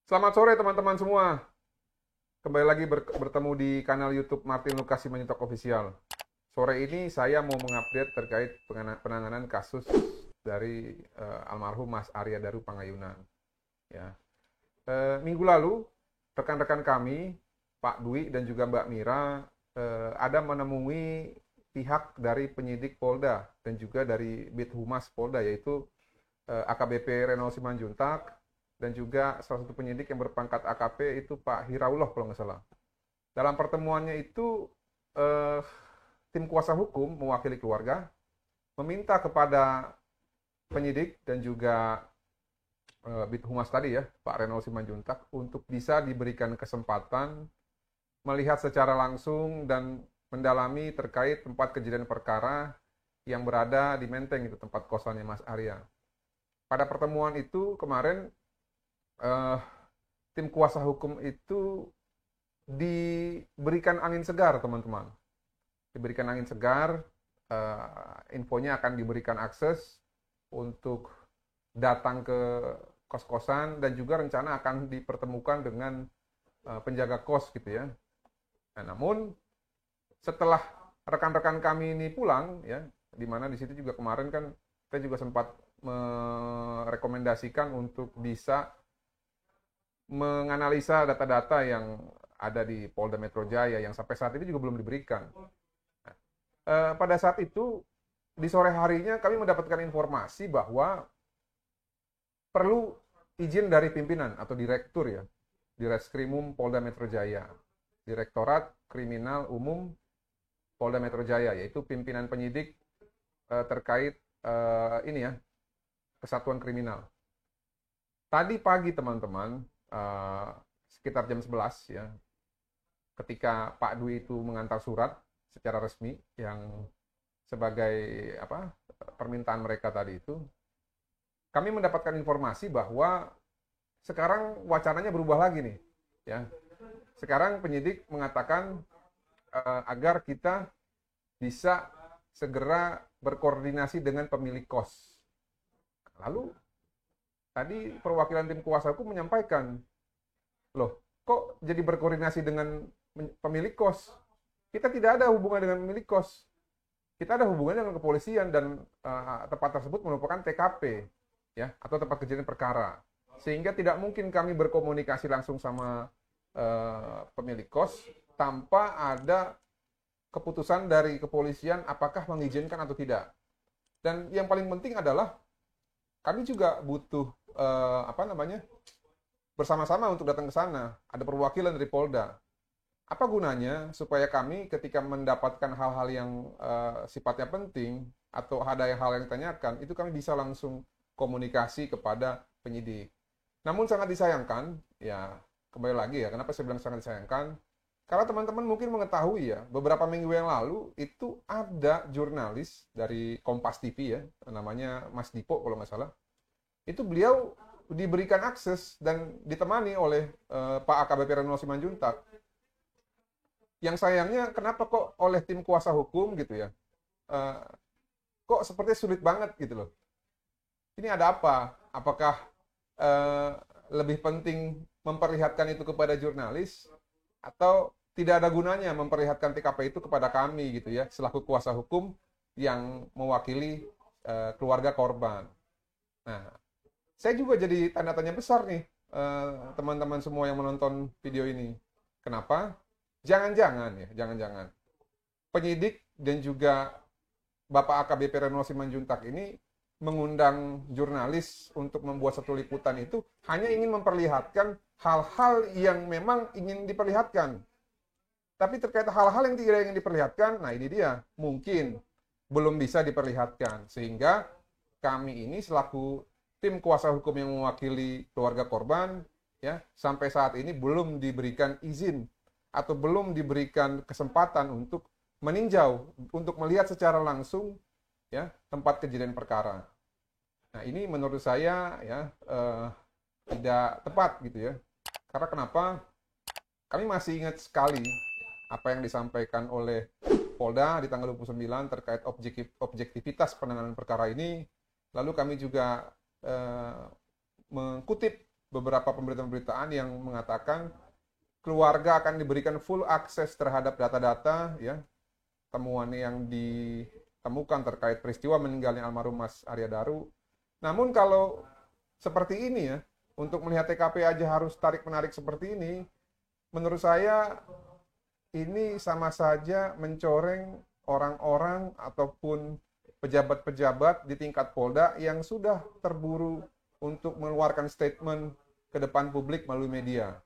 Selamat sore teman-teman semua. Kembali lagi bertemu di kanal YouTube Martin Lucas Simanjuntak Official. Sore ini saya mau mengupdate terkait penanganan kasus dari almarhum Mas Arya Daru Pangayunan. Ya. Minggu lalu rekan-rekan kami, Pak Dwi dan juga Mbak Mira, ada menemui pihak dari penyidik Polda dan juga dari Bid Humas Polda, yaitu AKBP Renol Simanjuntak dan juga salah satu penyidik yang berpangkat AKP itu Pak Hiraullah kalau nggak salah. Dalam pertemuannya itu eh, tim kuasa hukum mewakili keluarga meminta kepada penyidik dan juga Bid Humas tadi ya, Pak Renol Simanjuntak, untuk bisa diberikan kesempatan melihat secara langsung dan mendalami terkait tempat kejadian perkara yang berada di Menteng, itu tempat kosannya Mas Arya. Pada pertemuan itu kemarin eh, tim kuasa hukum itu diberikan angin segar, teman-teman. Diberikan angin segar, infonya akan diberikan akses untuk datang ke kos-kosan dan juga rencana akan dipertemukan dengan penjaga kos gitu ya. Nah, namun setelah rekan-rekan kami ini pulang ya, di mana di situ juga kemarin kan kita juga sempat merekomendasikan untuk bisa menganalisa data-data yang ada di Polda Metro Jaya yang sampai saat ini juga belum diberikan. Nah, pada saat itu di sore harinya kami mendapatkan informasi bahwa perlu izin dari pimpinan atau direktur ya, Direskrimum Polda Metro Jaya, Direktorat Kriminal Umum Polda Metro Jaya, yaitu pimpinan penyidik terkait ini ya, kesatuan kriminal. Tadi pagi teman-teman, sekitar jam 11 ya, ketika Pak Dwi itu mengantar surat secara resmi yang sebagai apa permintaan mereka tadi itu, kami mendapatkan informasi bahwa sekarang wacananya berubah lagi nih, ya. Sekarang penyidik mengatakan agar kita bisa segera berkoordinasi dengan pemilik kos. Lalu tadi perwakilan tim kuasa hukum menyampaikan, loh, kok jadi berkoordinasi dengan pemilik kos? Kita tidak ada hubungan dengan pemilik kos. Kita ada hubungan dengan kepolisian dan tempat tersebut merupakan TKP ya, atau tempat kejadian perkara. Sehingga tidak mungkin kami berkomunikasi langsung sama pemilik kos tanpa ada keputusan dari kepolisian apakah mengizinkan atau tidak. Dan yang paling penting adalah kami juga butuh apa namanya, bersama-sama untuk datang ke sana. Ada perwakilan dari Polda. Apa gunanya supaya kami ketika mendapatkan hal-hal yang sifatnya penting atau ada hal yang ditanyakan, itu kami bisa langsung komunikasi kepada penyidik. Namun sangat disayangkan, ya kembali lagi ya, kenapa saya bilang sangat disayangkan? Karena teman-teman mungkin mengetahui ya, beberapa minggu yang lalu itu ada jurnalis dari Kompas TV ya, namanya Mas Dipo kalau nggak salah. Itu beliau diberikan akses dan ditemani oleh Pak AKBP Renol Simanjuntak. Yang sayangnya kenapa kok oleh tim kuasa hukum gitu ya, uh, kok seperti sulit banget gitu loh. Ini ada apa? Apakah uh, lebih penting memperlihatkan itu kepada jurnalis atau tidak ada gunanya memperlihatkan TKP itu kepada kami gitu ya, selaku kuasa hukum yang mewakili keluarga korban. Nah, saya juga jadi tanda tanya besar nih, teman-teman semua yang menonton video ini. Kenapa? Jangan-jangan ya, jangan-jangan penyidik dan juga Bapak AKBP Renol Simanjuntak ini mengundang jurnalis untuk membuat satu liputan itu hanya ingin memperlihatkan hal-hal yang memang ingin diperlihatkan. Tapi terkait hal-hal yang tidak ingin diperlihatkan, nah ini dia, mungkin belum bisa diperlihatkan. Sehingga kami ini selaku tim kuasa hukum yang mewakili keluarga korban, ya sampai saat ini belum diberikan izin atau belum diberikan kesempatan untuk meninjau, untuk melihat secara langsung ya tempat kejadian perkara. Nah ini menurut saya ya tidak tepat gitu ya. Karena kenapa? Kami masih ingat sekali apa yang disampaikan oleh Polda di tanggal 29 terkait objektivitas penanganan perkara ini. Lalu kami juga mengkutip beberapa pemberitaan-pemberitaan yang mengatakan keluarga akan diberikan full akses terhadap data-data ya temuan yang ditemukan terkait peristiwa meninggalnya almarhum Mas Arya Daru. Namun kalau seperti ini ya, untuk melihat TKP aja harus tarik-menarik seperti ini, menurut saya ini sama saja mencoreng orang-orang ataupun pejabat-pejabat di tingkat Polda yang sudah terburu untuk mengeluarkan statement ke depan publik melalui media.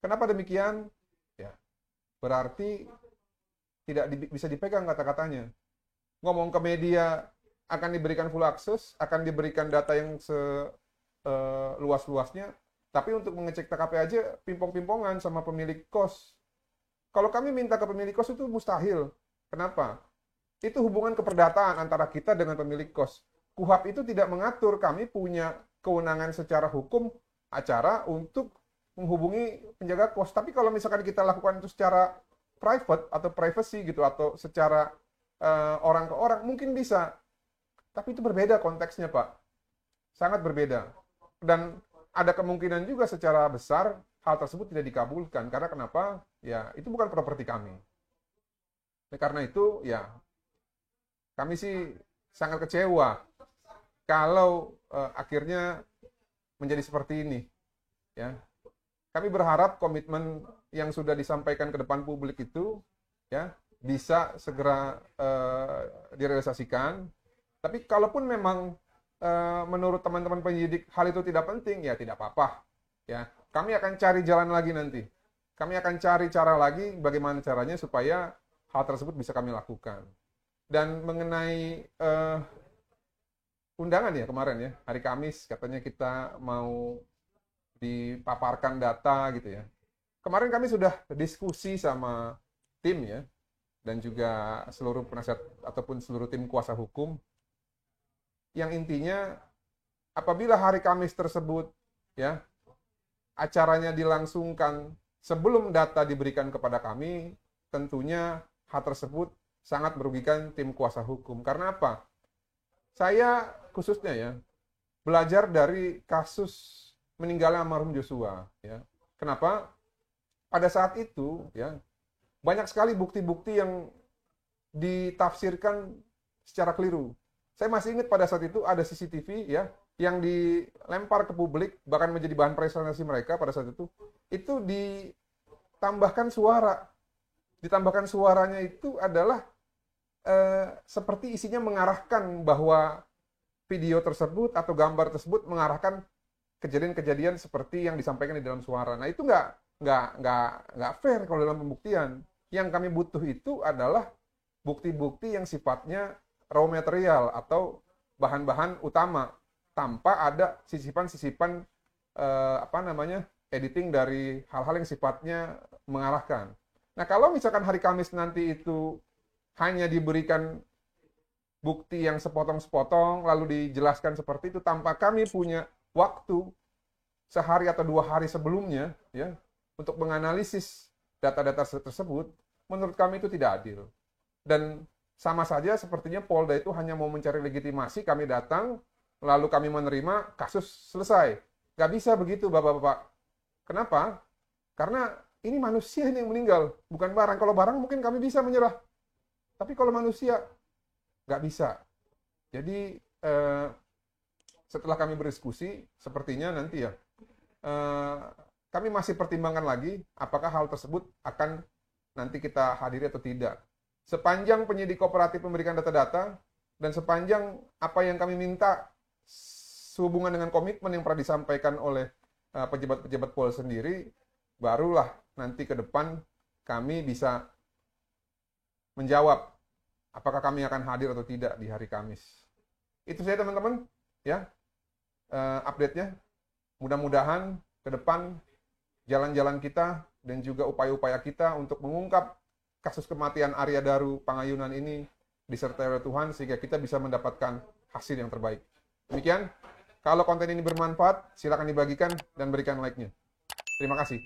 Kenapa demikian? Ya, berarti tidak bisa dipegang kata-katanya. Ngomong ke media akan diberikan full akses, akan diberikan data yang seluas-luasnya, tapi untuk mengecek TKP aja pimpong-pimpongan sama pemilik kos. Kalau kami minta ke pemilik kos itu mustahil. Kenapa? Itu hubungan keperdataan antara kita dengan pemilik kos. KUHAP itu tidak mengatur, kami punya kewenangan secara hukum acara untuk menghubungi penjaga kos. Tapi kalau misalkan kita lakukan itu secara private atau privacy gitu, atau secara orang ke orang, mungkin bisa. Tapi itu berbeda konteksnya, Pak. Sangat berbeda. Dan ada kemungkinan juga secara besar hal tersebut tidak dikabulkan. Karena kenapa? Ya, itu bukan properti kami. Nah, karena itu, ya, kami sih sangat kecewa kalau akhirnya menjadi seperti ini. Ya, kami berharap komitmen yang sudah disampaikan ke depan publik itu, ya, bisa segera direalisasikan. Tapi kalaupun memang menurut teman-teman penyidik hal itu tidak penting, ya tidak apa-apa. Ya, kami akan cari jalan lagi nanti. Kami akan cari cara lagi bagaimana caranya supaya hal tersebut bisa kami lakukan. Dan mengenai undangan ya kemarin ya, hari Kamis katanya kita mau dipaparkan data gitu ya. Kemarin kami sudah diskusi sama tim ya, dan juga seluruh penasihat ataupun seluruh tim kuasa hukum. Yang intinya apabila hari Kamis tersebut ya acaranya dilangsungkan sebelum data diberikan kepada kami, tentunya hal tersebut sangat merugikan tim kuasa hukum. Karena apa? Saya khususnya ya belajar dari kasus meninggalnya almarhum Joshua ya. Kenapa? Pada saat itu ya banyak sekali bukti-bukti yang ditafsirkan secara keliru. Saya masih ingat pada saat itu ada CCTV ya yang dilempar ke publik, bahkan menjadi bahan presentasi mereka pada saat itu ditambahkan suara. Ditambahkan suaranya itu adalah seperti isinya mengarahkan bahwa video tersebut atau gambar tersebut mengarahkan kejadian-kejadian seperti yang disampaikan di dalam suara. Nah itu nggak fair kalau dalam pembuktian. Yang kami butuh itu adalah bukti-bukti yang sifatnya raw material atau bahan-bahan utama tanpa ada sisipan-sisipan editing dari hal-hal yang sifatnya mengarahkan. Nah kalau misalkan hari Kamis nanti itu hanya diberikan bukti yang sepotong-sepotong lalu dijelaskan seperti itu tanpa kami punya waktu sehari atau 2 hari sebelumnya ya untuk menganalisis data-data tersebut, menurut kami itu tidak adil. Dan sama saja sepertinya Polda itu hanya mau mencari legitimasi, kami datang lalu kami menerima, kasus selesai. Gak bisa begitu Bapak-bapak. Kenapa? Karena ini manusia yang meninggal, bukan barang. Kalau barang mungkin kami bisa menyerah. Tapi kalau manusia, nggak bisa. Jadi, setelah kami berdiskusi, sepertinya nanti ya, kami masih pertimbangkan lagi apakah hal tersebut akan nanti kita hadiri atau tidak. Sepanjang penyidik kooperatif memberikan data-data, dan sepanjang apa yang kami minta sehubungan dengan komitmen yang pernah disampaikan oleh pejabat-pejabat Polri sendiri, barulah nanti ke depan kami bisa menjawab apakah kami akan hadir atau tidak di hari Kamis. Itu saja teman-teman, ya update-nya. Mudah-mudahan ke depan jalan-jalan kita dan juga upaya-upaya kita untuk mengungkap kasus kematian Arya Daru Pangayunan ini disertai oleh Tuhan sehingga kita bisa mendapatkan hasil yang terbaik. Demikian, kalau konten ini bermanfaat, silakan dibagikan dan berikan like-nya. Terima kasih.